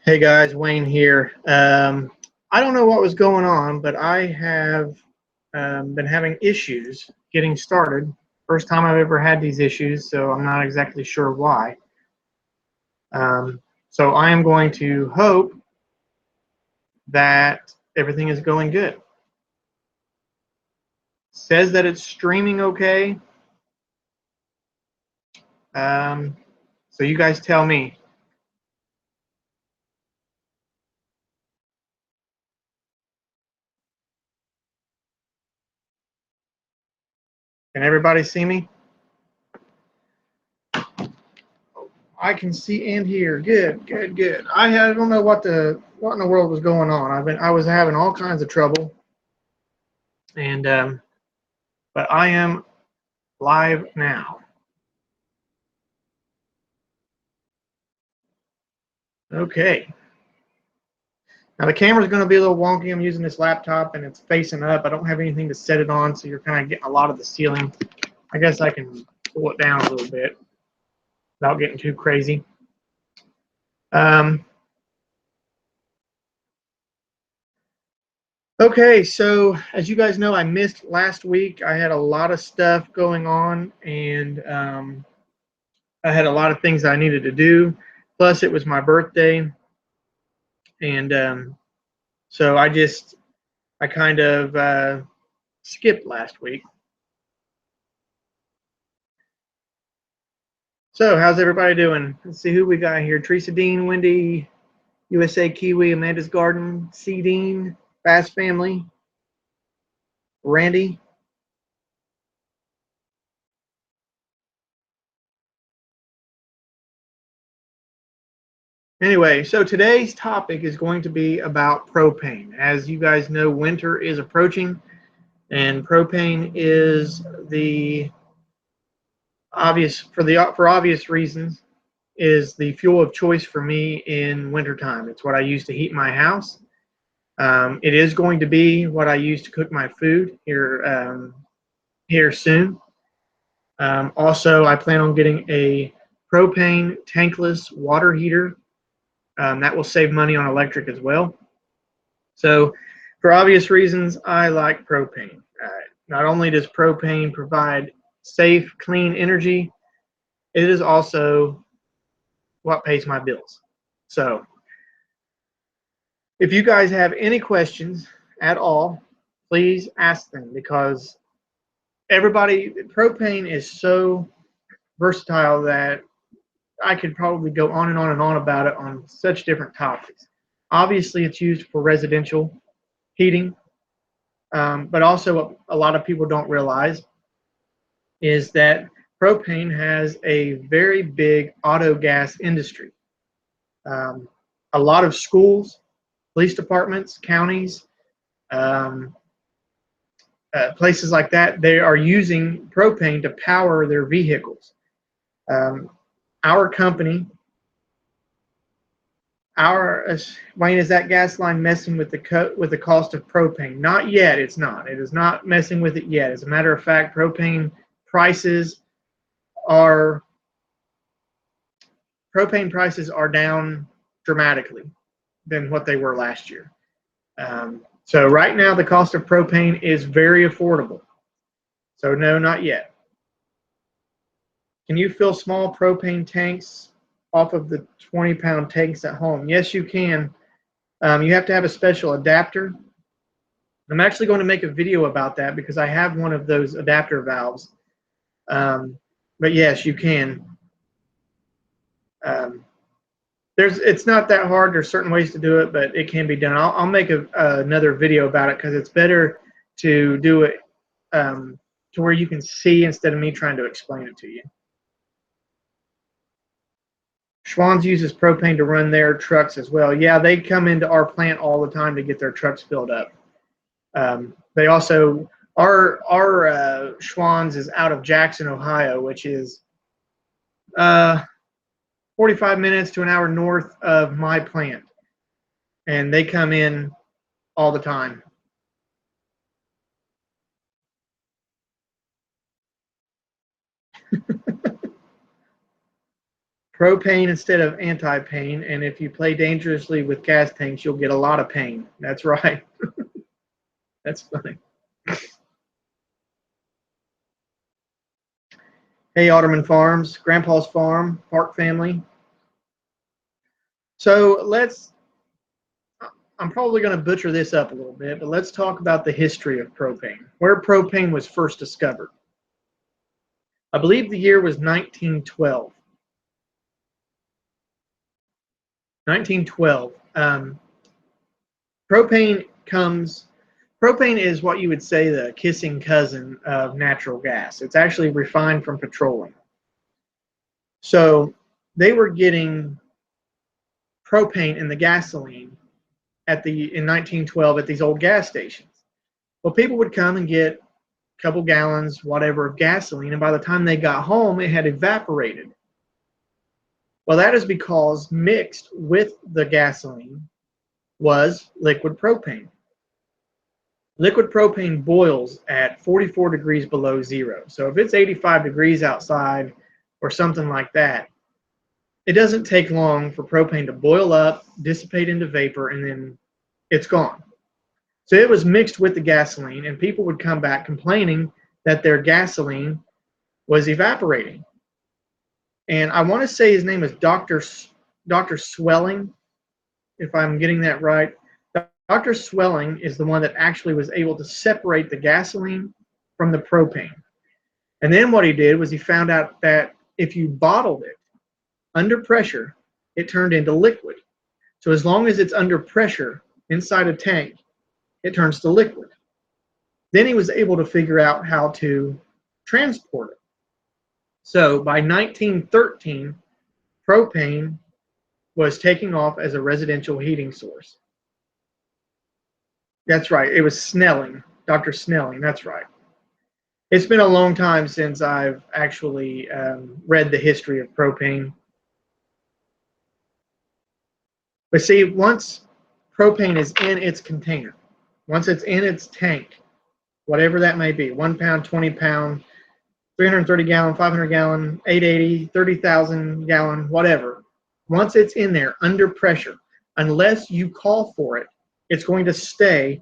Hey guys, Wayne here. I don't know what was going on, but I have been having issues getting started. First time I've ever had these issues, so I'm not exactly sure why. So I am going to hope that everything is going good. Says that it's streaming okay. So you guys tell me. Can everybody see me? I can see and hear. Good, good, good. I don't know what in the world was going on. I was having all kinds of trouble, and but I am live now. Okay. Now the camera's going to be a little wonky. I'm using this laptop and it's facing up. I don't have anything to set it on, so you're kind of getting a lot of the ceiling. I guess I can pull it down a little bit without getting too crazy. Okay, so as you guys know, I missed last week. I had a lot of stuff going on, and I had a lot of things I needed to do. Plus, it was my birthday, and so I kind of skipped last week. So, how's everybody doing? Let's see who we got here. Teresa Dean, Wendy, USA Kiwi, Amanda's Garden, C. Dean, Fast Family, Randy. Anyway, so today's topic is going to be about propane. As you guys know, winter is approaching, and propane is the for obvious reasons is the fuel of choice for me in wintertime. It's what I use to heat my house. It is going to be what I use to cook my food here soon. Also, I plan on getting a propane tankless water heater. That will save money on electric as well. So, for obvious reasons, I like propane. Not only does propane provide safe, clean energy, it is also what pays my bills. So, if you guys have any questions at all, please ask them, because propane is so versatile that I could probably go on and on and on about it on such different topics. Obviously, it's used for residential heating, but also what a lot of people don't realize is that propane has a very big auto gas industry. Um, a lot of schools, police departments, counties, um, places like that, they are using propane to power their vehicles. Um, our company, Wayne, is that gas line messing with the cost of propane? Not yet. It's not. It is not messing with it yet. As a matter of fact, prices are propane prices are down dramatically than what they were last year. So right now, the cost of propane is very affordable. So no, not yet. Can you fill small propane tanks off of the 20-pound tanks at home? Yes, you can. You have to have a special adapter. I'm actually going to make a video about that because I have one of those adapter valves. But yes, you can. It's not that hard. There's certain ways to do it, but it can be done. I'll make another video about it because it's better to do it to where you can see instead of me trying to explain it to you. Schwann's uses propane to run their trucks as well. Yeah, they come into our plant all the time to get their trucks filled up. They also, our Schwann's is out of Jackson, Ohio, which is 45 minutes to an hour north of my plant. And they come in all the time. propane instead of anti-pain, and if you play dangerously with gas tanks, you'll get a lot of pain. That's right. That's funny. Hey, Otterman Farms, Grandpa's Farm, Park Family. So I'm probably going to butcher this up a little bit, but let's talk about the history of propane, where propane was first discovered. I believe the year was 1912. 1912. Propane is what you would say the kissing cousin of natural gas. It's actually refined from petroleum. So they were getting propane in the gasoline in 1912 at these old gas stations. Well, people would come and get a couple gallons, whatever, of gasoline, and by the time they got home, it had evaporated. Well, that is because mixed with the gasoline was liquid propane. Liquid propane boils at 44 degrees below zero. So if it's 85 degrees outside or something like that, it doesn't take long for propane to boil up, dissipate into vapor, and then it's gone. So it was mixed with the gasoline, and people would come back complaining that their gasoline was evaporating. And I want to say his name is Dr. Swelling, if I'm getting that right. Dr. Swelling is the one that actually was able to separate the gasoline from the propane. And then what he did was he found out that if you bottled it under pressure, it turned into liquid. So as long as it's under pressure inside a tank, it turns to liquid. Then he was able to figure out how to transport it. So by 1913, propane was taking off as a residential heating source. That's right. It was Snelling, Dr. Snelling. That's right. It's been a long time since I've actually read the history of propane. But see, once propane is in its container, once it's in its tank, whatever that may be, 1 pound, 20 pound, 330 gallon, 500 gallon, 880, 30,000 gallon, whatever. Once it's in there under pressure, unless you call for it, it's going to stay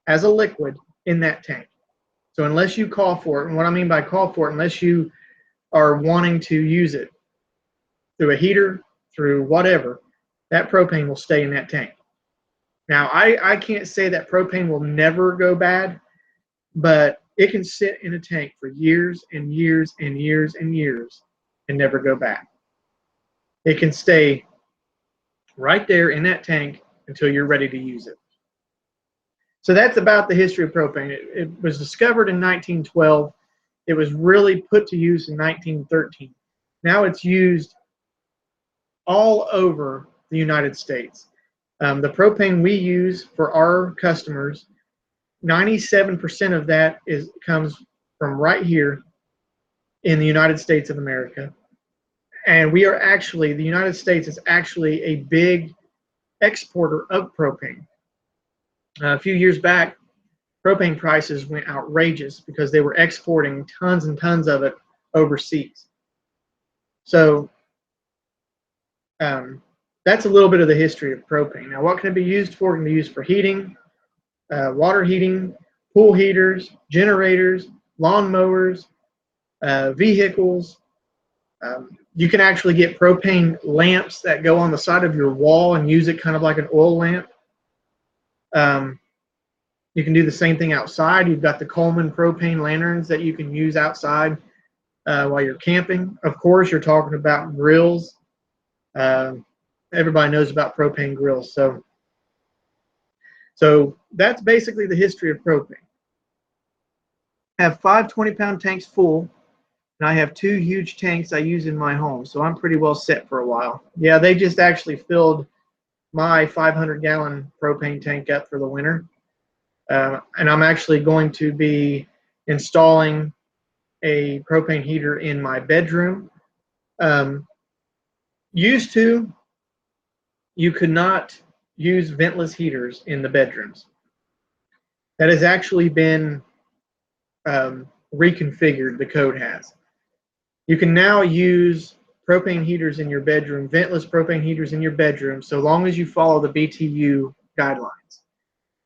as a liquid in that tank. So unless you call for it, and what I mean by call for it, unless you are wanting to use it through a heater, through whatever, that propane will stay in that tank. Now, I can't say that propane will never go bad, but it can sit in a tank for years and years and years and years and never go bad. It can stay right there in that tank until you're ready to use it. So that's about the history of propane. It was discovered in 1912. It was really put to use in 1913. Now it's used all over the United States. The propane we use for our customers, 97% of that comes from right here in the United States of America. And the United States is actually a big exporter of propane. A few years back, propane prices went outrageous because they were exporting tons and tons of it overseas. So that's a little bit of the history of propane. Now, what can it be used for? It can be used for heating, water heating, pool heaters, generators, lawn mowers, vehicles. You can actually get propane lamps that go on the side of your wall and use it kind of like an oil lamp. You can do the same thing outside. You've got the Coleman propane lanterns that you can use outside while you're camping. Of course, you're talking about grills. Everybody knows about propane grills. So that's basically the history of propane. I have 5 20-pound tanks full, and I have 2 huge tanks I use in my home, so I'm pretty well set for a while. Yeah, they just actually filled my 500-gallon propane tank up for the winter, and I'm actually going to be installing a propane heater in my bedroom. Used to, you could not use ventless heaters in the bedrooms. That has actually been reconfigured, the code has. You can now use propane heaters in your bedroom, ventless propane heaters in your bedroom, so long as you follow the BTU guidelines.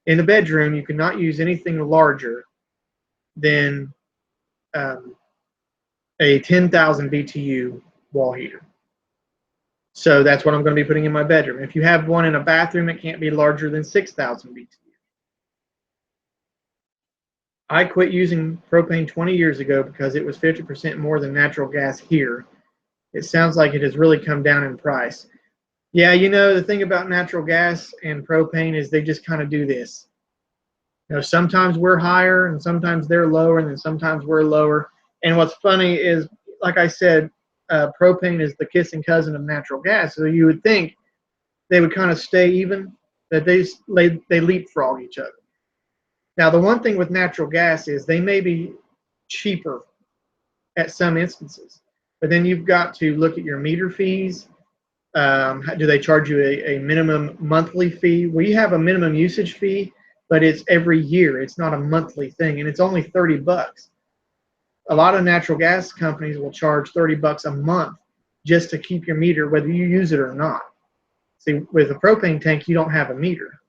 In the bedroom, you cannot use anything larger than a 10,000 BTU wall heater. So that's what I'm going to be putting in my bedroom. If you have one in a bathroom, it can't be larger than 6,000 BTU. I quit using propane 20 years ago because it was 50% more than natural gas here. It sounds like it has really come down in price. Yeah, you know, the thing about natural gas and propane is they just kind of do this. You know, sometimes we're higher and sometimes they're lower, and then sometimes we're lower. And what's funny is, like I said, propane is the kissing cousin of natural gas. So you would think they would kind of stay even, that they leapfrog each other. Now, the one thing with natural gas is they may be cheaper at some instances, but then you've got to look at your meter fees. Do they charge you a minimum monthly fee? We have a minimum usage fee, but it's every year. It's not a monthly thing, and it's only $30. A lot of natural gas companies will charge $30 a month just to keep your meter, whether you use it or not. See, with a propane tank, you don't have a meter.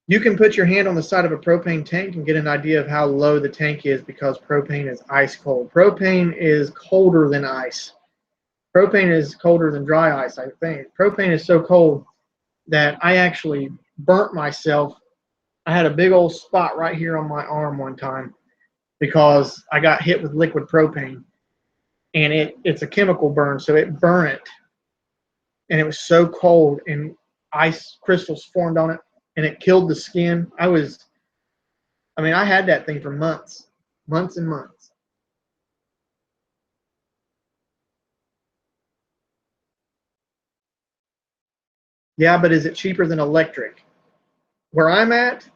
You can put your hand on the side of a propane tank and get an idea of how low the tank is, because propane is ice cold. Propane is colder than ice. Propane is colder than dry ice, I think. Propane is so cold that I actually burnt myself. I had a big old spot right here on my arm one time because I got hit with liquid propane, and it's a chemical burn, so it burned it, and it was so cold, and ice crystals formed on it, and it killed the skin. I had that thing for months and months. Yeah, but is it cheaper than electric? Where I'm at,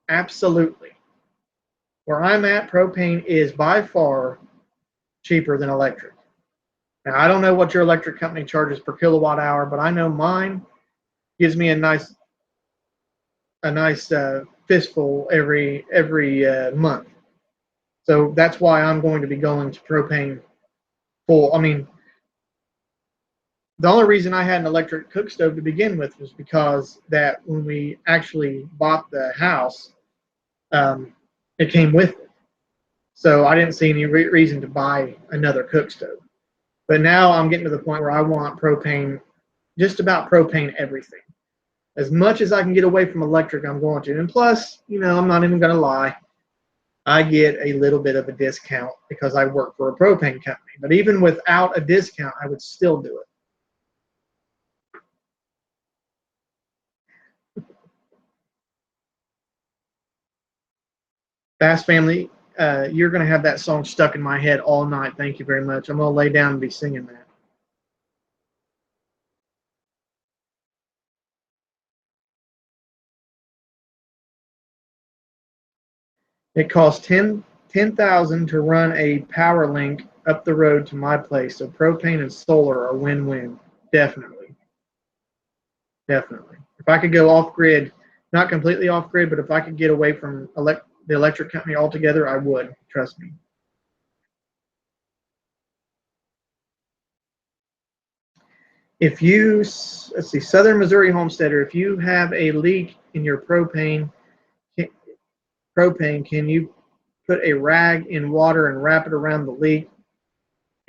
absolutely. Where I'm at, propane is by far cheaper than electric. Now, I don't know what your electric company charges per kilowatt hour, but I know mine gives me a nice fistful every month. So that's why I'm going to be going to propane full. I mean, the only reason I had an electric cook stove to begin with was because that when we actually bought the house, it came with it. So I didn't see any reason to buy another cook stove. But now I'm getting to the point where I want propane, just about propane everything. As much as I can get away from electric, I'm going to. And plus, you know, I'm not even going to lie, I get a little bit of a discount because I work for a propane company. But even without a discount, I would still do it. Fast Family, you're going to have that song stuck in my head all night. Thank you very much. I'm going to lay down and be singing that. It costs 10,000 to run a power link up the road to my place. So propane and solar are win-win. Definitely. Definitely. If I could go off grid, not completely off grid, but if I could get away from the electric company altogether, I would. Trust me. If you, let's see, Southern Missouri Homesteader, if you have a leak in your propane, can you put a rag in water and wrap it around the leak,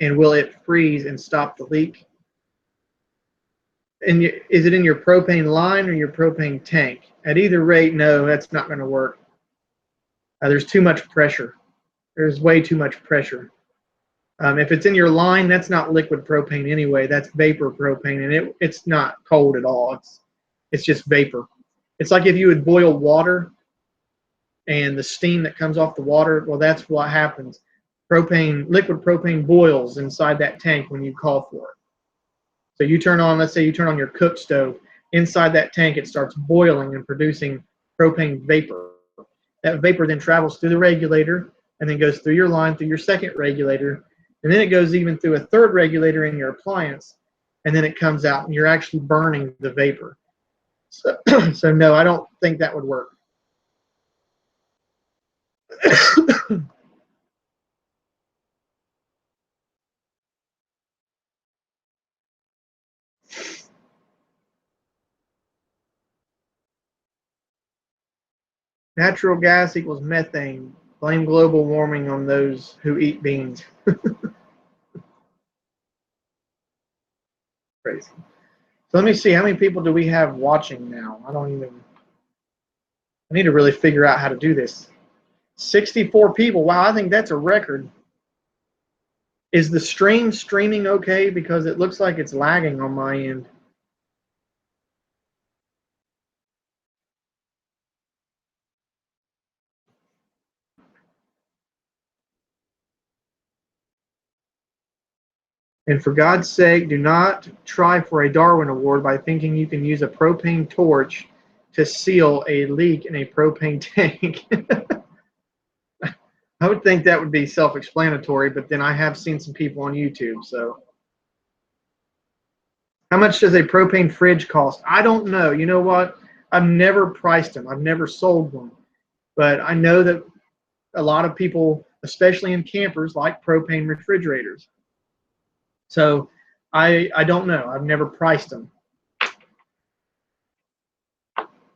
and will it freeze and stop the leak? And is it in your propane line or your propane tank? At either rate, no, that's not going to work. There's too much pressure. There's way too much pressure. If it's in your line, that's not liquid propane anyway. That's vapor propane, and it's not cold at all. It's just vapor. It's like if you would boil water and the steam that comes off the water, well, that's what happens. Liquid propane boils inside that tank when you call for it. So you turn on, let's say you turn on your cook stove. Inside that tank, it starts boiling and producing propane vapor. That vapor then travels through the regulator and then goes through your line, through your second regulator, and then it goes even through a third regulator in your appliance, and then it comes out, and you're actually burning the vapor. So, so no, I don't think that would work. Natural gas equals methane. Blame global warming on those who eat beans. Crazy. So let me see, how many people do we have watching now? I need to really figure out how to do this. 64 people. Wow, I think that's a record. Is the stream streaming okay? Because it looks like it's lagging on my end. And for God's sake, do not try for a Darwin Award by thinking you can use a propane torch to seal a leak in a propane tank. I would think that would be self-explanatory, but then I have seen some people on YouTube. So, how much does a propane fridge cost? I don't know. You know what? I've never priced them. I've never sold one, but I know that a lot of people, especially in campers, like propane refrigerators. So, I don't know. I've never priced them.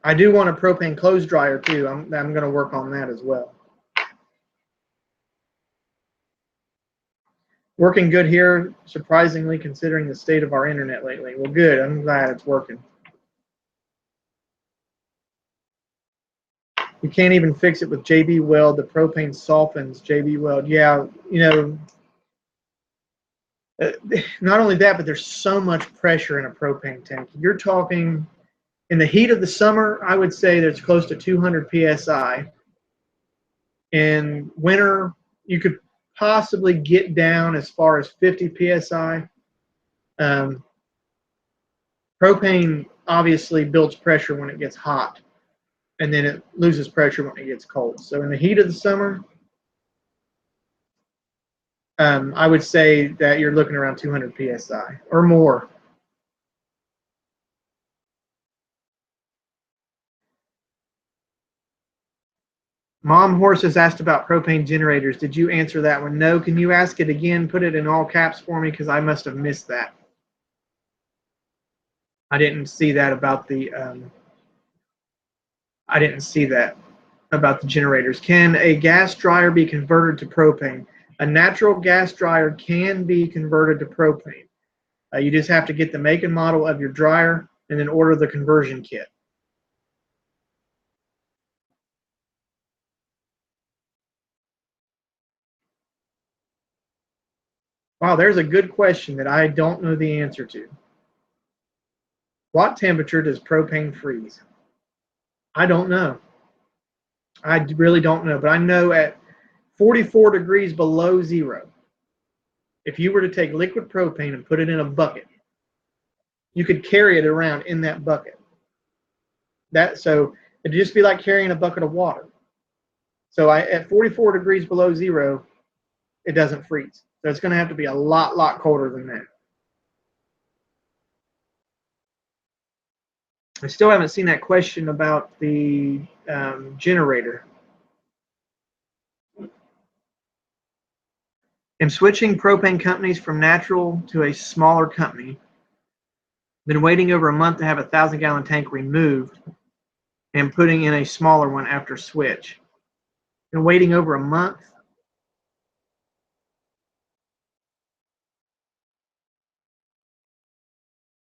I do want a propane clothes dryer too. I'm going to work on that as well. Working good here, surprisingly, considering the state of our internet lately. Well, good. I'm glad it's working. You can't even fix it with JB Weld. The propane softens JB Weld. Yeah, you know, not only that, but there's so much pressure in a propane tank. You're talking in the heat of the summer, I would say there's close to 200 psi. In winter, you could possibly get down as far as 50 psi. Propane obviously builds pressure when it gets hot, and then it loses pressure when it gets cold. So in the heat of the summer, I would say that you're looking around 200 psi or more. Mom Horses asked about propane generators. Did you answer that one? No. Can you ask it again? Put it in all caps for me because I must have missed that. I didn't see that about the. I didn't see that about the generators. Can a gas dryer be converted to propane? A natural gas dryer can be converted to propane. You just have to get the make and model of your dryer and then order the conversion kit. Wow, there's a good question that I don't know the answer to. What temperature does propane freeze? I don't know. I really don't know, but I know at 44 degrees below zero, if you were to take liquid propane and put it in a bucket, you could carry it around in that bucket. So it'd just be like carrying a bucket of water. So at 44 degrees below zero, it doesn't freeze. So it's going to have to be a lot colder than that. I still haven't seen that question about the generator. I'm switching propane companies from natural to a smaller company. Been waiting over a month to have a 1,000-gallon tank removed and putting in a smaller one after switch. Been waiting over a month.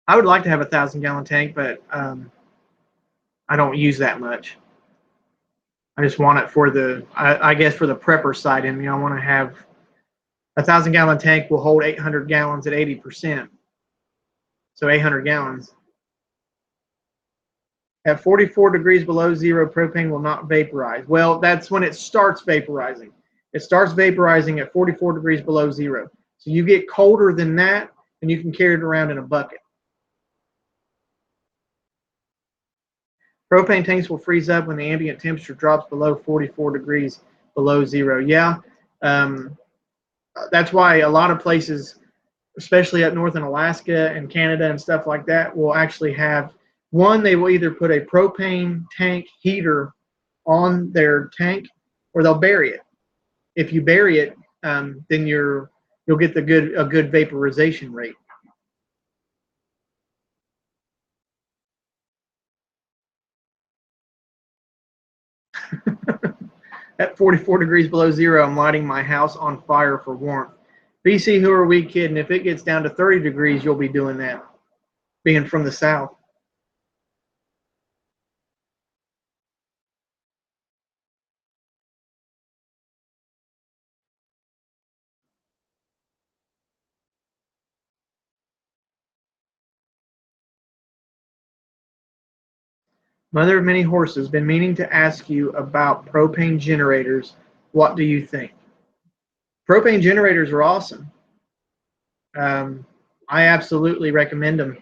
I would like to have a 1,000-gallon tank, but I don't use that much. I just want it for the, I guess for the prepper side in me. I want to have a 1,000-gallon tank will hold 800 gallons at 80%. So 800 gallons. At 44 degrees below zero, propane will not vaporize. Well, that's when it starts vaporizing. It starts vaporizing at 44 degrees below zero. So you get colder than that, and you can carry it around in a bucket. Propane tanks will freeze up when the ambient temperature drops below 44 degrees below zero. Yeah, that's why a lot of places, especially up north in Alaska and Canada and stuff like that, will actually have one. They will either put a propane tank heater on their tank, or they'll bury it. If you bury it, then you'll get a good vaporization rate. At 44 degrees below zero, I'm lighting my house on fire for warmth. BC, who are we kidding? If it gets down to 30 degrees, you'll be doing that, being from the south. Mother of many horses, been meaning to ask you about propane generators. What do you think? Propane generators are awesome. Um, I absolutely recommend them.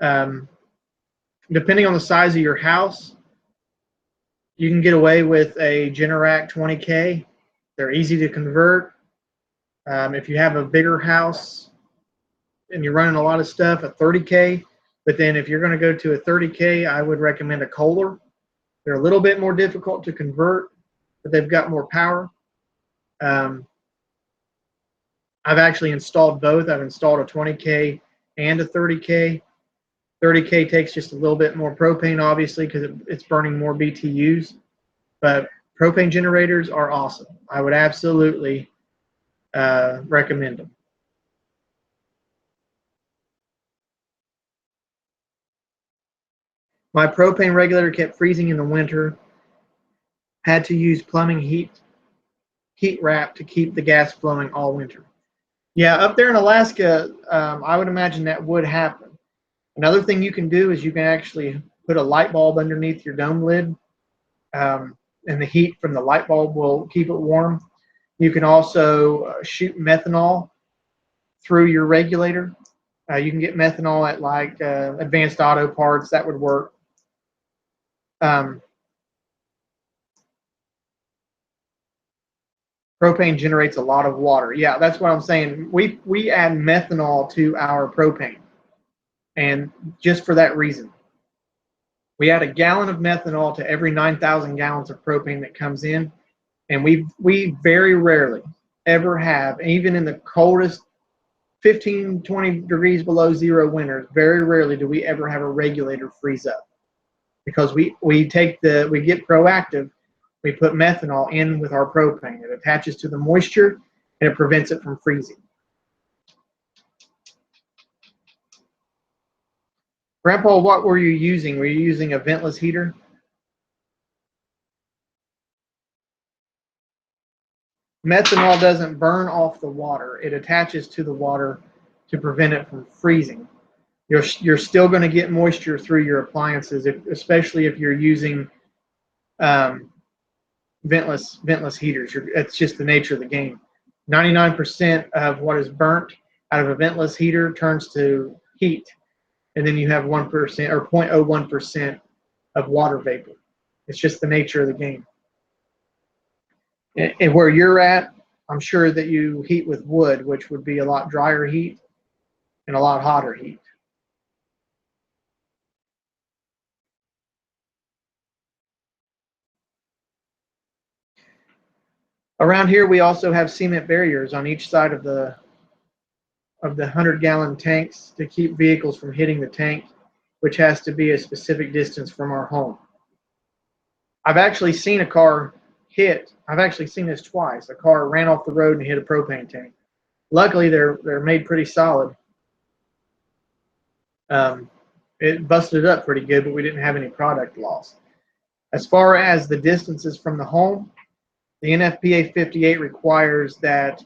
Um, Depending on the size of your house, you can get away with a Generac 20K. They're easy to convert. If you have a bigger house and you're running a lot of stuff, a 30K. But then if you're going to go to a 30K, I would recommend a Kohler. They're a little bit more difficult to convert, but they've got more power. Um, I've actually installed both. I've installed a 20K and a 30K. 30K takes just a little bit more propane, obviously, because it's burning more BTUs. But propane generators are awesome. I would absolutely recommend them. My propane regulator kept freezing in the winter. Had to use plumbing heat wrap to keep the gas flowing all winter. Yeah, up there in Alaska, I would imagine that would happen. Another thing you can do is you can actually put a light bulb underneath your dome lid, and the heat from the light bulb will keep it warm. You can also shoot methanol through your regulator. You can get methanol at like Advanced Auto Parts. That would work. Um, Propane generates a lot of water. Yeah, that's what I'm saying. We add methanol to our propane, and just for that reason, we add a gallon of methanol to every 9,000 gallons of propane that comes in, and we very rarely ever have, even in the coldest 15, 20 degrees below zero winters, very rarely do we ever have a regulator freeze up, because we get proactive. We put methanol in with our propane. It attaches to the moisture and it prevents it from freezing. Grandpa, what were you using? Were you using a ventless heater? Methanol doesn't burn off the water. It attaches to the water to prevent it from freezing. You're still going to get moisture through your appliances, especially if you're using um, ventless heaters. It's just the nature of the game. 99% of what is burnt out of a ventless heater turns to heat, and then you have 1% or 0.01% of water vapor. It's just the nature of the game. And where you're at, I'm sure that you heat with wood, which would be a lot drier heat and a lot hotter heat. Around here, we also have cement barriers on each side of the 100-gallon tanks to keep vehicles from hitting the tank, which has to be a specific distance from our home. I've actually seen a car hit. I've actually seen this twice. A car ran off the road and hit a propane tank. Luckily, they're made pretty solid. Um, it busted it up pretty good, but we didn't have any product loss. As far as the distances from the home, the NFPA 58 requires that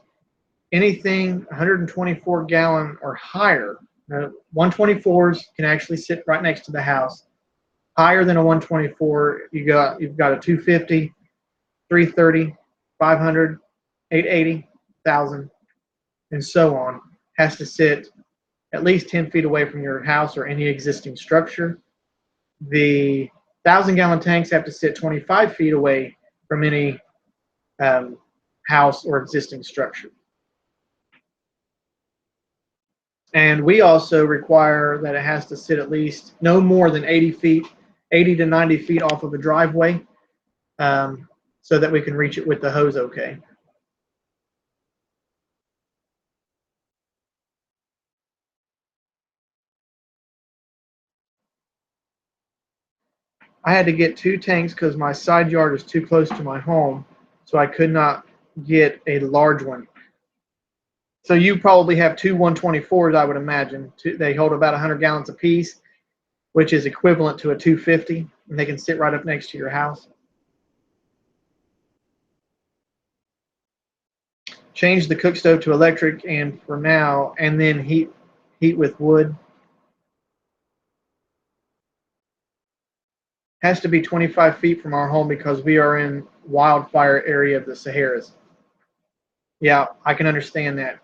anything 124 gallon or higher, 124s can actually sit right next to the house. Higher than a 124, you've got a 250, 330, 500, 880, 1000, and so on. Has to sit at least 10 feet away from your house or any existing structure. The 1,000-gallon tanks have to sit 25 feet away from any um, house or existing structure. And we also require that it has to sit at least no more than 80 feet, 80 to 90 feet off of a driveway, so that we can reach it with the hose okay. I had to get 2 tanks because my side yard is too close to my home, so I could not get a large one. So you probably have two 124s, I would imagine. They hold about 100 gallons apiece, which is equivalent to a 250, and they can sit right up next to your house. Change the cook stove to electric, and for now, and then heat with wood. Has to be 25 feet from our home because we are in wildfire area of the Saharas. Yeah, I can understand that.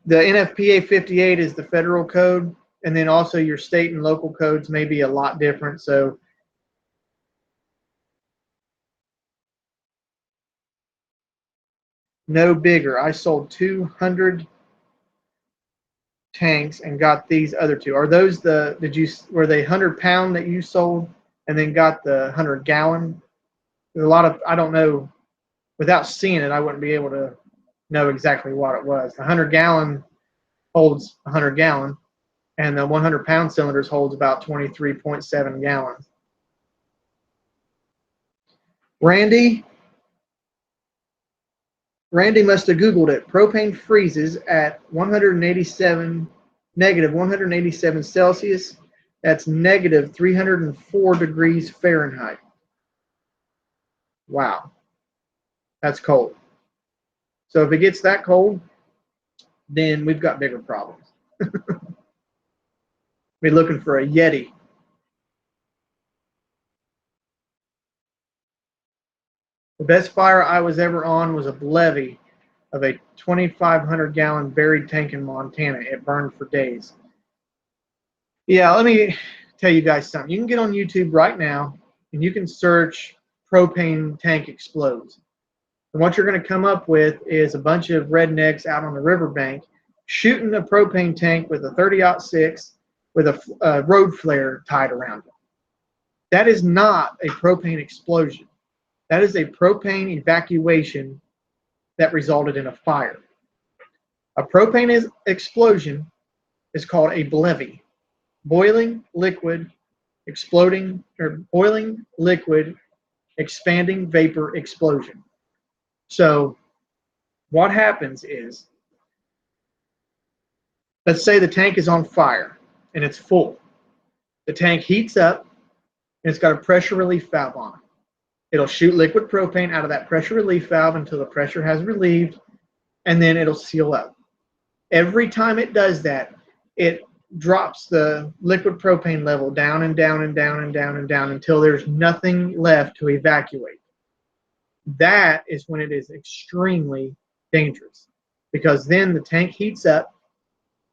The NFPA 58 is the federal code, and then also your state and local codes may be a lot different. So no bigger. I sold 200 tanks and got these other two. Are those were they 100-pound that you sold and then got the 100-gallon? There's a lot of, I don't know, without seeing it, I wouldn't be able to know exactly what it was. The 100-gallon holds 100 gallon, and the 100-pound cylinders holds about 23.7 gallons. Randy must have Googled it. Propane freezes at negative 187 Celsius. That's negative 304 degrees Fahrenheit. Wow, that's cold. So if it gets that cold, then we've got bigger problems. We're looking for a Yeti. The best fire I was ever on was a levee of a 2,500-gallon buried tank in Montana. It burned for days. Yeah, let me tell you guys something. You can get on YouTube right now, and you can search propane tank explodes. And what you're going to come up with is a bunch of rednecks out on the riverbank shooting a propane tank with a 30-06 with a road flare tied around it. That is not a propane explosion. That is a propane evacuation that resulted in a fire. A propane explosion is called a BLEVE, boiling liquid exploding, or boiling liquid expanding vapor explosion. So what happens is, let's say the tank is on fire and it's full. The tank heats up and it's got a pressure relief valve on it. It'll shoot liquid propane out of that pressure relief valve until the pressure has relieved, and then it'll seal up. Every time it does that, it drops the liquid propane level down and down and down and down and down until there's nothing left to evacuate. That is when it is extremely dangerous, because then the tank heats up,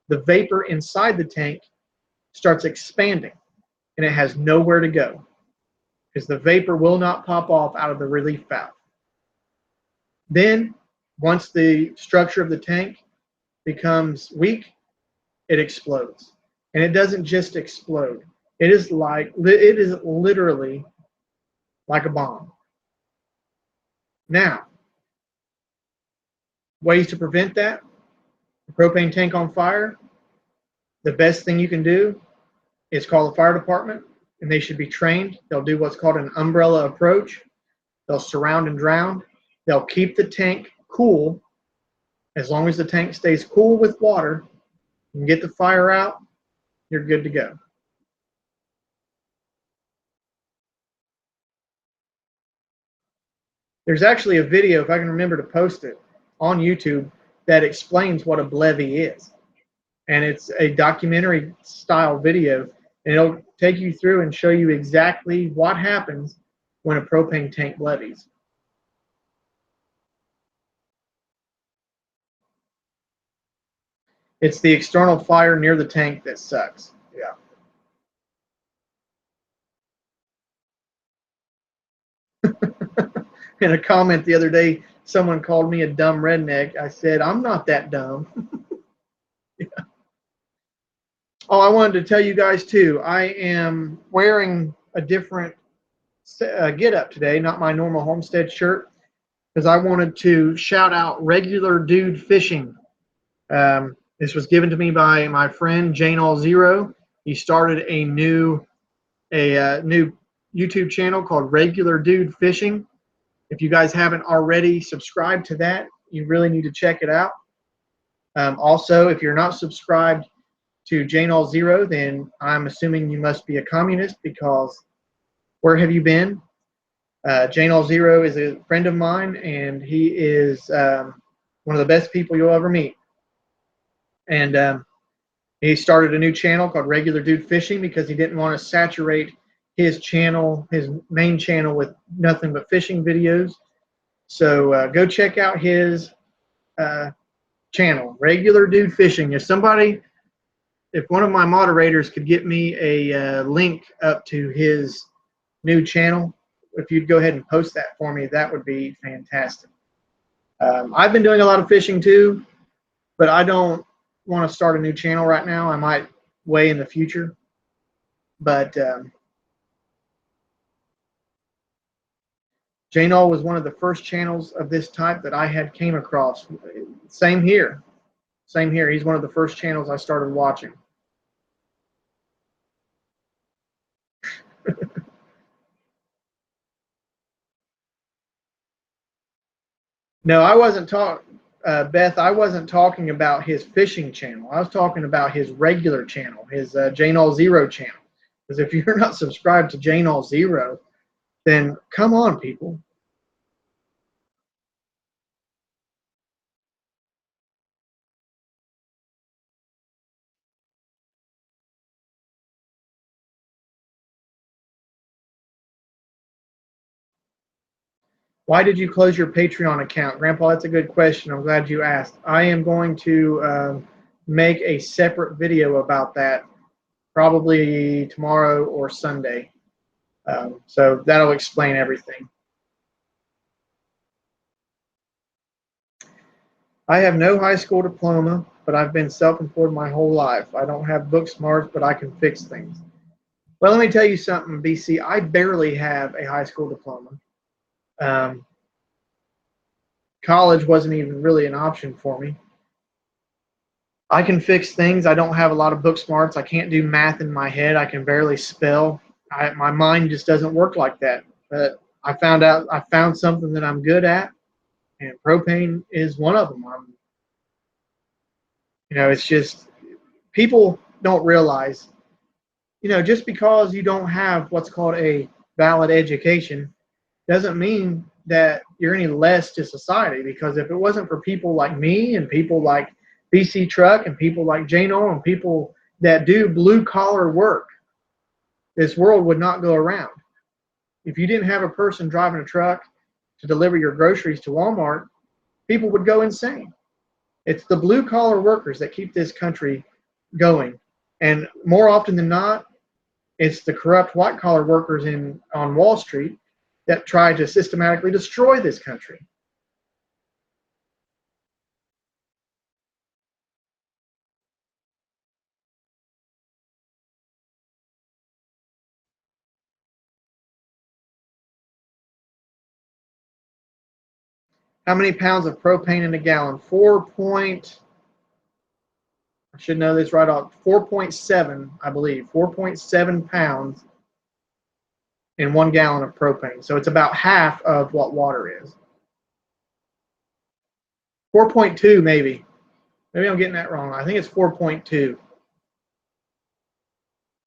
the vapor inside the tank starts expanding, and it has nowhere to go because the vapor will not pop off out of the relief valve. Then, once the structure of the tank becomes weak, it explodes. And it doesn't just explode. It is literally like a bomb. Now, ways to prevent that: the propane tank on fire, the best thing you can do is call the fire department, and they should be trained. They'll do what's called an umbrella approach. They'll surround and drown. They'll keep the tank cool. As long as the tank stays cool with water and get the fire out, you're good to go. There's actually a video, if I can remember to post it, on YouTube that explains what a BLEVE is. And it's a documentary style video, and it'll take you through and show you exactly what happens when a propane tank levies. It's the external fire near the tank that sucks. Yeah. In a comment the other day, someone called me a dumb redneck. I said, I'm not that dumb. Yeah. Oh, I wanted to tell you guys too, I am wearing a different get up today, not my normal homestead shirt, because I wanted to shout out Regular Dude Fishing. This was given to me by my friend Jane All Zero. He started a new YouTube channel called Regular Dude Fishing. If you guys haven't already subscribed to that, you really need to check it out. Also, if you're not subscribed to Jane All Zero, then I'm assuming you must be a communist, because where have you been? Jane All Zero is a friend of mine, and he is one of the best people you'll ever meet. And he started a new channel called Regular Dude Fishing because he didn't want to saturate his channel, his main channel, with nothing but fishing videos. So go check out his channel, Regular Dude Fishing. If one of my moderators could get me a link up to his new channel, if you'd go ahead and post that for me, that would be fantastic. I've been doing a lot of fishing too, but I don't want to start a new channel right now. I might way in the future, but Janol was one of the first channels of this type that I had came across. Same here. Same here. He's one of the first channels I started watching. No, I wasn't talking, Beth, I wasn't talking about his fishing channel. I was talking about his regular channel, his Jane All Zero channel. Because if you're not subscribed to Jane All Zero, then come on, people. Why did you close your Patreon account? Grandpa, that's a good question. I'm glad you asked. I am going to make a separate video about that probably tomorrow or Sunday. So that'll explain everything. I have no high school diploma, but I've been self-employed my whole life. I don't have book smarts, but I can fix things. Well, let me tell you something, BC. I barely have a high school diploma. Um, College wasn't even really an option for me. I can fix things. I don't have a lot of book smarts. I can't do math in my head. I can barely spell. My mind just doesn't work like that. But I found something that I'm good at, and propane is one of them. It's just people don't realize, just because you don't have what's called a valid education doesn't mean that you're any less to society. Because if it wasn't for people like me and people like BC Truck and people like Jano and people that do blue collar work, this world would not go around. If you didn't have a person driving a truck to deliver your groceries to Walmart, people would go insane. It's the blue collar workers that keep this country going. And more often than not, it's the corrupt white collar workers on Wall Street that try to systematically destroy this country. How many pounds of propane in a gallon? I should know this right off. 4.7, I believe. 4.7 pounds in 1 gallon of propane. So it's about half of what water is. 4.2 maybe. Maybe I'm getting that wrong. I think it's 4.2.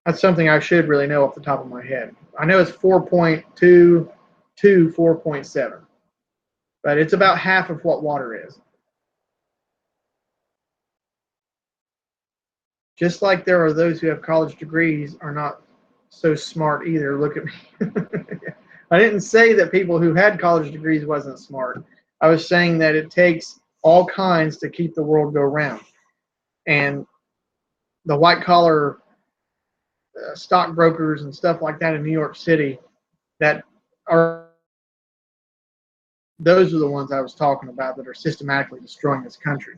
That's something I should really know off the top of my head. I know it's 4.2 to 4.7. But it's about half of what water is. Just like there are those who have college degrees are not so smart either. Look at me. I didn't say that people who had college degrees wasn't smart. I was saying that it takes all kinds to keep the world go round. And the white collar stockbrokers and stuff like that in New York City, that are those are the ones I was talking about that are systematically destroying this country.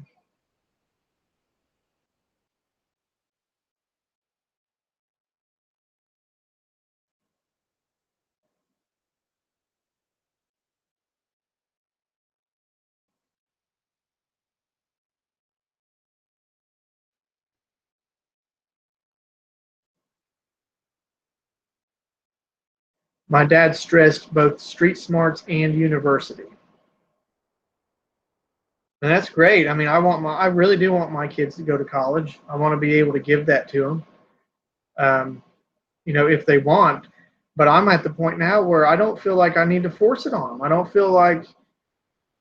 My dad stressed both street smarts and university. And that's great. I mean, I really do want my kids to go to college. I want to be able to give that to them, um, if they want. But I'm at the point now where I don't feel like I need to force it on them. I don't feel like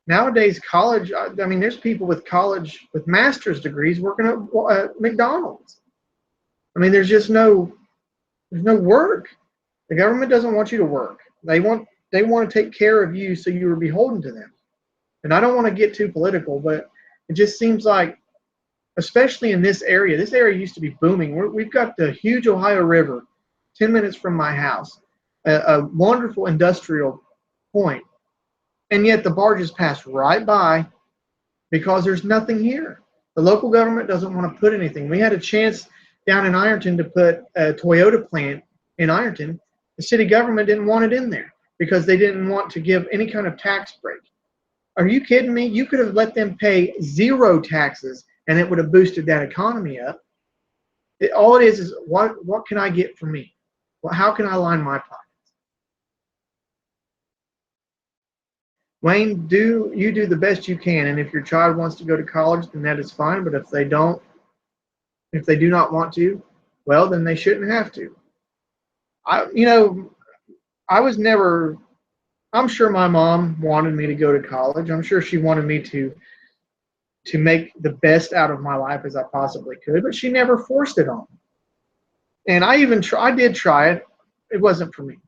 nowadays college. I mean, there's people with college with master's degrees working at McDonald's. I mean, there's no work. The government doesn't want you to work. They want to take care of you, so you are beholden to them. And I don't want to get too political, but it just seems like, especially in this area used to be booming. We've got the huge Ohio River 10 minutes from my house, a wonderful industrial point, and yet the barges pass right by because there's nothing here. The local government doesn't want to put anything. We had a chance down in Ironton to put a Toyota plant in Ironton. The city government didn't want it in there because they didn't want to give any kind of tax break. Are you kidding me? You could have let them pay zero taxes and it would have boosted that economy up. All it is what can I get for me? Well, how can I line my pockets? Wayne, do the best you can, and if your child wants to go to college, then that is fine. But if they don't, if they do not want to, well, then they shouldn't have to. I was never. I'm sure my mom wanted me to go to college. I'm sure she wanted me to make the best out of my life as I possibly could, but she never forced it on me. And I did try it. It wasn't for me.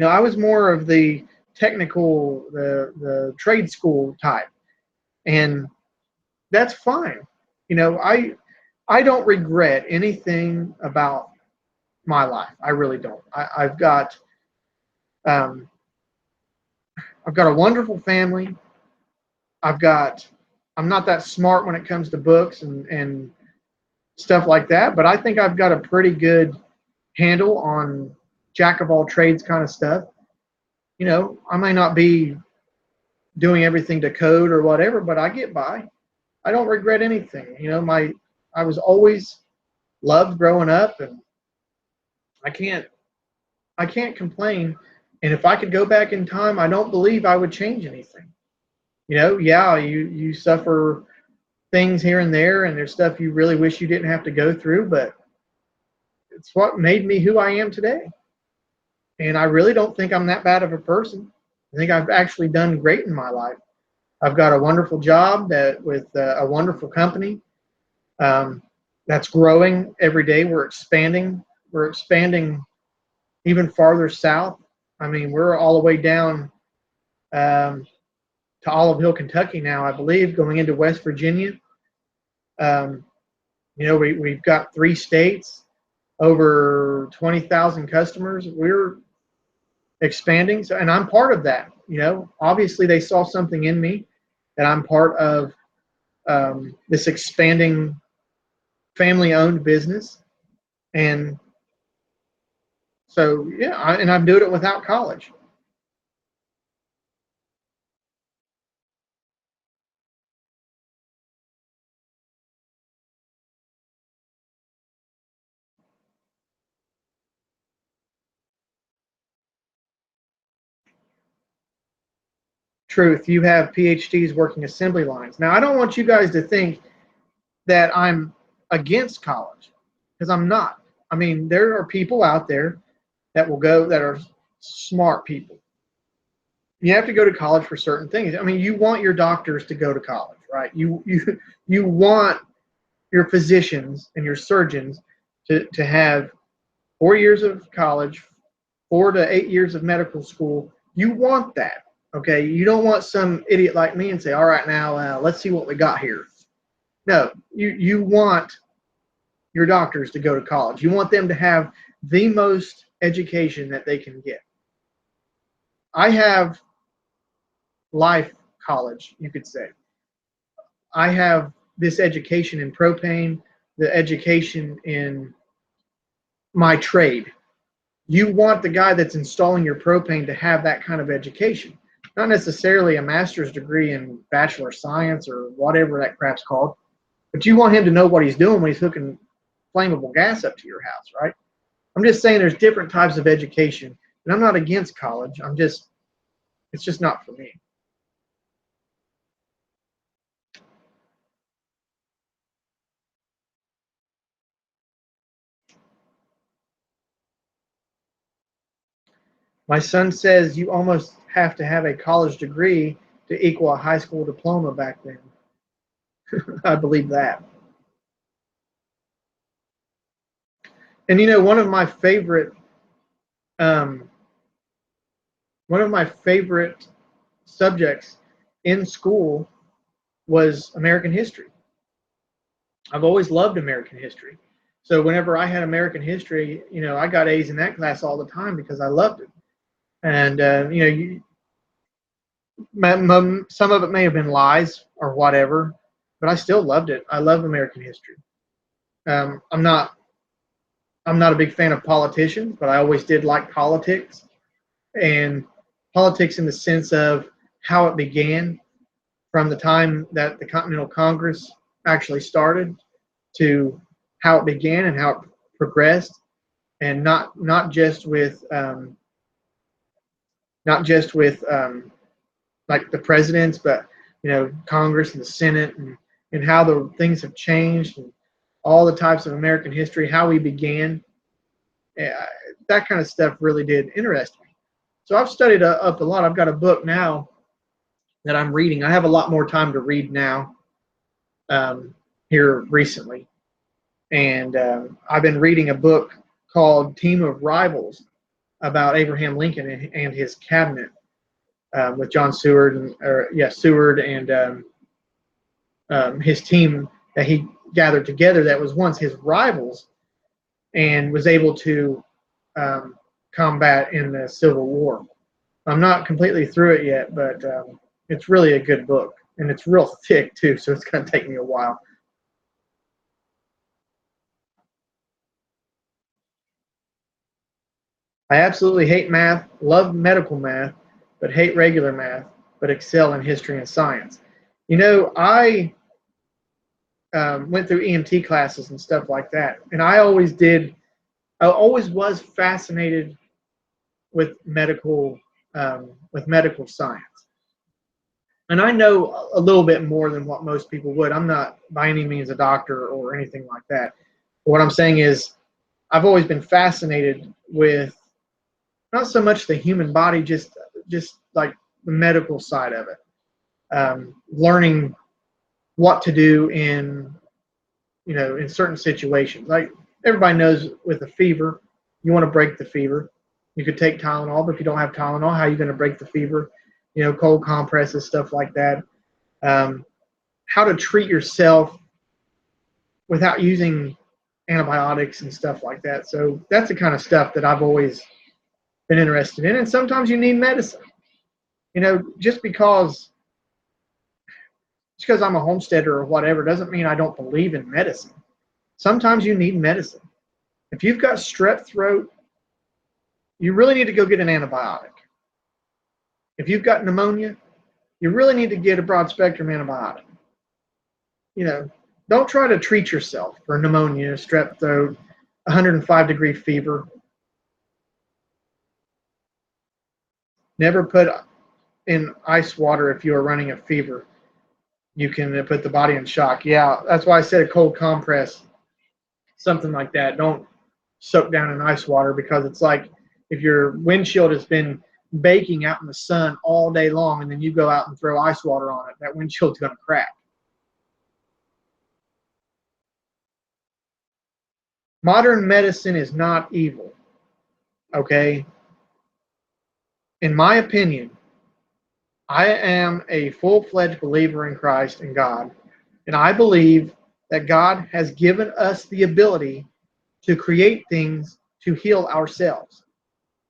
I was more of the technical, the trade school type, and that's fine. I don't regret anything about my life. I really don't. Um, I've got a wonderful family. I'm not that smart when it comes to books and stuff like that, but I think I've got a pretty good handle on jack of all trades kind of stuff. I may not be doing everything to code or whatever, but I get by. I don't regret anything. I was always loved growing up, and I can't complain. And if I could go back in time, I don't believe I would change anything. Yeah, you suffer things here and there, and there's stuff you really wish you didn't have to go through, but it's what made me who I am today. And I really don't think I'm that bad of a person. I think I've actually done great in my life. I've got a wonderful job with a wonderful company that's growing every day. We're expanding. We're expanding even farther south. I mean, we're all the way down to Olive Hill, Kentucky now, I believe, going into West Virginia. We've got 3 states, over 20,000 customers. We're expanding, and I'm part of that. Obviously they saw something in me that I'm part of this expanding family-owned business, and so yeah, and I'm doing it without college. Truth, you have PhDs working assembly lines. Now, I don't want you guys to think that I'm against college, because I'm not. I mean, there are people out there that are smart people. You have to go to college for certain things. I mean, you want your doctors to go to college, right? You want your physicians and your surgeons to have 4 years of college, 4 to 8 years of medical school. You want that, okay? You don't want some idiot like me and say, all right, now let's see what we got here. No, you want your doctors to go to college. You want them to have the most education that they can get. I have life college, you could say. I have this education in propane, the education in my trade. You want the guy that's installing your propane to have that kind of education. Not necessarily a master's degree in bachelor science or whatever that crap's called, but you want him to know what he's doing when he's hooking flammable gas up to your house, right? I'm just saying there's different types of education And I'm not against college. It's just not for me. My son says you almost have to have a college degree to equal a high school diploma back then. I believe that. And um, one of my favorite subjects in school was American history. I've always loved American history. So whenever I had American history, I got A's in that class all the time because I loved it. And some of it may have been lies or whatever, but I still loved it. I love American history. Um, I'm not I'm not a big fan of politicians, but I always did like politics, and politics in the sense of how it began from the time that the Continental Congress actually started to how it began and how it progressed, and not just with like the presidents, but Congress and the Senate, and how the things have changed, and all the types of American history, how we began. uh, that kind of stuff really did interest me. So I've studied up a lot. I've got a book now that I'm reading. I have a lot more time to read now, um, here recently, and I've been reading a book called Team of Rivals about Abraham Lincoln and his cabinet, with John Seward and his team that he gathered together that was once his rivals and was able to um, combat in the Civil War. I'm not completely through it yet, but it's really a good book, and it's real thick too, so it's going to take me a while. I absolutely hate math, love medical math, but hate regular math, but excel in history and science. I went through EMT classes and stuff like that, and I always was fascinated with medical science. And I know a little bit more than what most people would. I'm not by any means a doctor or anything like that. What I'm saying is, I've always been fascinated with not so much the human body, just like the medical side of it. Learning what to do in certain situations. Like everybody knows, with a fever, you want to break the fever. You could take Tylenol, but if you don't have Tylenol, how are you going to break the fever? Cold compresses, stuff like that. Um, how to treat yourself without using antibiotics and stuff like that. So that's the kind of stuff that I've always been interested in. And sometimes you need medicine. Just because I'm a homesteader or whatever doesn't mean I don't believe in medicine. Sometimes you need medicine. If you've got strep throat, you really need to go get an antibiotic. If you've got pneumonia, you really need to get a broad spectrum antibiotic. You know, don't try to treat yourself for pneumonia, strep throat, 105-degree fever. Never put in ice water if you are running a fever. You can put the body in shock. Yeah, that's why I said a cold compress, something like that. Don't soak down in ice water, because it's like if your windshield has been baking out in the sun all day long and then you go out and throw ice water on it, that windshield's going to crack. Modern medicine is not evil, okay? In my opinion, I am a full-fledged believer in Christ and God, and I believe that God has given us the ability to create things to heal ourselves.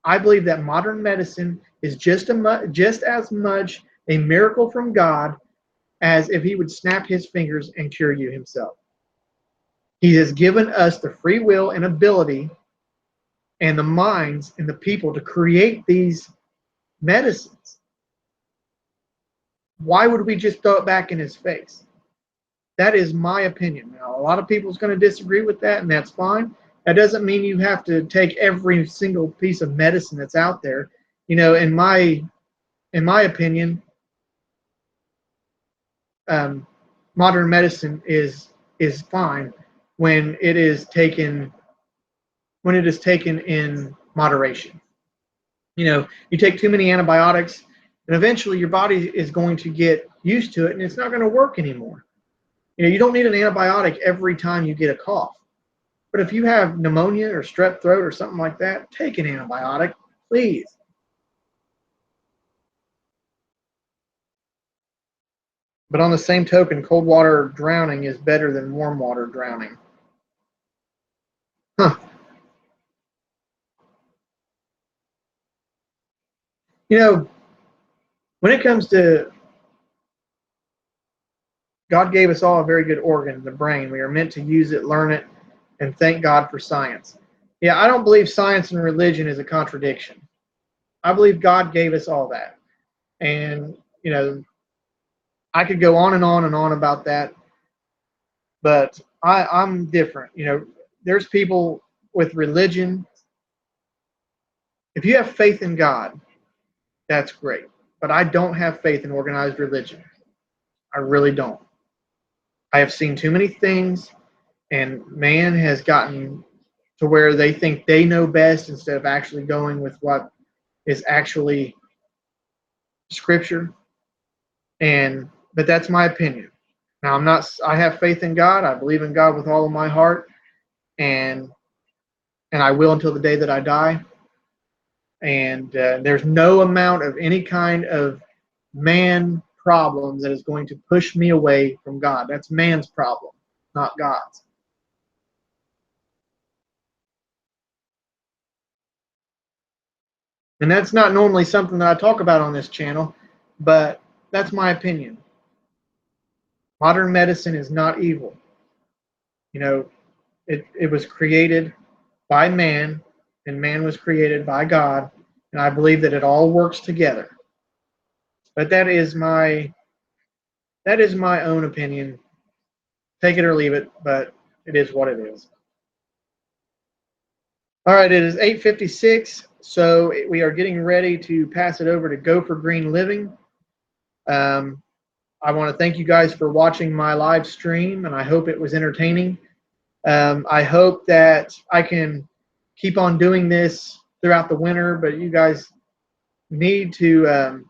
I believe that modern medicine is just as much a miracle from God as if he would snap his fingers and cure you himself. He has given us the free will and ability and the minds and the people to create these medicines. Why would we just throw it back in his face? That is my opinion. Now, a lot of people's going to disagree with that, and that's fine. That doesn't mean you have to take every single piece of medicine that's out there. You know, in my opinion, modern medicine is fine when it is taken in moderation. You know, you take too many antibiotics, and eventually your body is going to get used to it, and it's not going to work anymore. You know, you don't need an antibiotic every time you get a cough. But if you have pneumonia or strep throat or something like that, take an antibiotic, please. But on the same token, cold water drowning is better than warm water drowning. Huh. You know, when it comes to God gave us all a very good organ, the brain. We are meant to use it, learn it, and thank God for science. Yeah, I don't believe science and religion is a contradiction. I believe God gave us all that. And, you know, I could go on and on and on about that, but I'm different. You know, there's people with religion. If you have faith in God, that's great. But I don't have faith in organized religion. I really don't. I have seen too many things, and man has gotten to where they think they know best instead of actually going with what is actually scripture. But that's my opinion. Now I have faith in God. I believe in God with all of my heart, and I will until the day that I die. And there's no amount of any kind of man problem that is going to push me away from God. That's man's problem, not God's. And that's not normally something that I talk about on this channel, but that's my opinion. Modern medicine is not evil. You know, it was created by man, and man was created by God, and I believe that it all works together. But that is my own opinion. Take it or leave it, but it is what it is. All right, it is 8:56, so we are getting ready to pass it over to Go for Green Living. I want to thank you guys for watching my live stream, and I hope it was entertaining. I hope that I can keep on doing this throughout the winter, but you guys need to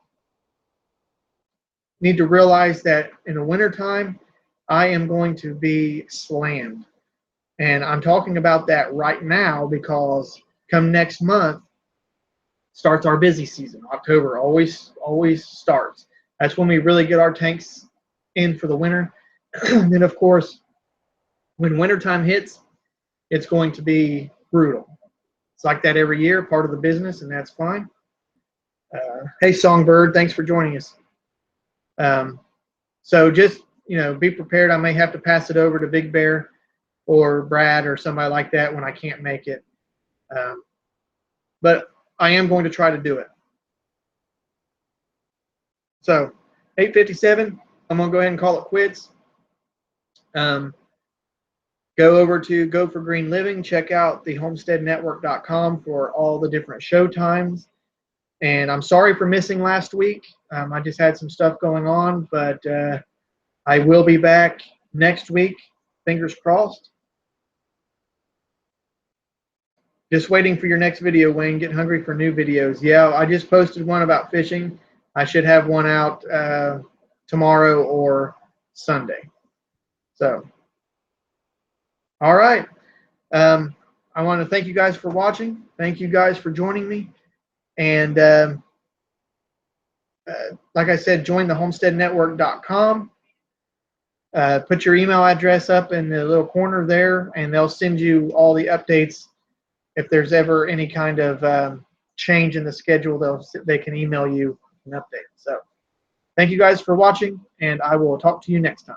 realize that in the wintertime, I am going to be slammed. And I'm talking about that right now because come next month starts our busy season. October always starts. That's when we really get our tanks in for the winter. Then, of course, when wintertime hits, it's going to be brutal. It's like that every year, part of the business, and that's fine. Hey, Songbird, thanks for joining us. So just, you know, be prepared. I may have to pass it over to Big Bear or Brad or somebody like that when I can't make it. But I am going to try to do it. So 8:57, I'm going to go ahead and call it quits. Go over to Go for Green Living. Check out the homesteadnetwork.com for all the different show times. And I'm sorry for missing last week. I just had some stuff going on, but I will be back next week. Fingers crossed. Just waiting for your next video, Wayne. Get hungry for new videos. Yeah, I just posted one about fishing. I should have one out tomorrow or Sunday. So, all right. I want to thank you guys for watching. Thank you guys for joining me. And like I said, join the homesteadnetwork.com. Put your email address up in the little corner there, and they'll send you all the updates. If there's ever any kind of change in the schedule, they can email you an update. So thank you guys for watching, and I will talk to you next time.